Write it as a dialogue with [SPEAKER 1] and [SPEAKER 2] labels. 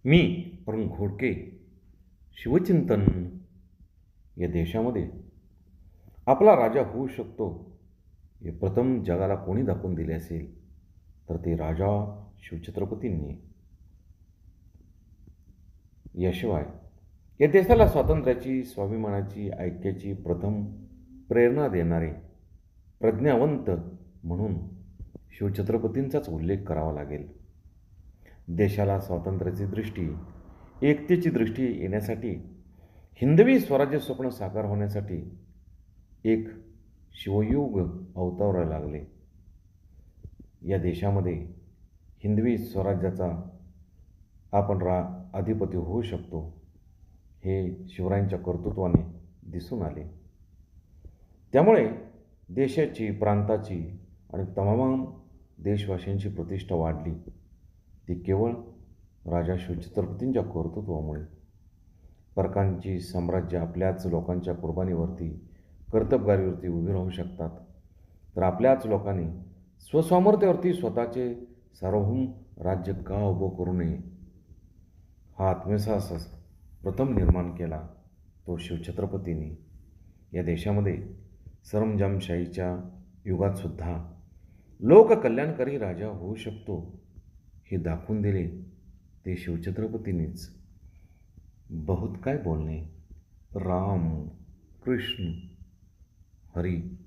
[SPEAKER 1] मी प्रमोद घोडके. शिवचिंतन या देशामध्ये आपला राजा होऊ शकतो हे प्रथम जगाला कोणी दाखवून दिले असेल तर ते राजा शिवछत्रपतींनी. याशिवाय या देशाला स्वातंत्र्याची, स्वाभिमानाची, ऐक्याची प्रथम प्रेरणा देणारे प्रज्ञावंत म्हणून शिवछत्रपतींचाच उल्लेख करावा लागेल. देशाला स्वातंत्र्याची दृष्टी, एकतेची दृष्टी येण्यासाठी, हिंदवी स्वराज्य स्वप्न साकार होण्यासाठी एक शिवयुग अवतरायला लागले. या देशामध्ये हिंदवी स्वराज्याचा आपण अधिपती होऊ शकतो हे शिवरायांच्या कर्तृत्वाने दिसून आले. त्यामुळे देशाची, प्रांताची आणि तमाम देशवासियांची प्रतिष्ठा वाढली. ती केवळ राजा शिवछत्रपतींच्या कर्तृत्वामुळे. परकांची साम्राज्य आपल्याच लोकांच्या कुर्बानीवरती, कर्तबगारीवरती उभी राहू शकतात, तर आपल्याच लोकांनी स्वसामर्थ्यावरती स्वतःचे सार्वभौम राज्य का उभं करू नये हा आत्मविश्वास प्रथम निर्माण केला तो शिवछत्रपतींनी. या देशामध्ये सरंजामशाहीच्या युगातसुद्धा लोककल्याणकारी राजा होऊ शकतो हे दाखवून दिले ते शिवछत्रपतींनीच. बहुत काय बोलणे. राम, कृष्ण, हरी.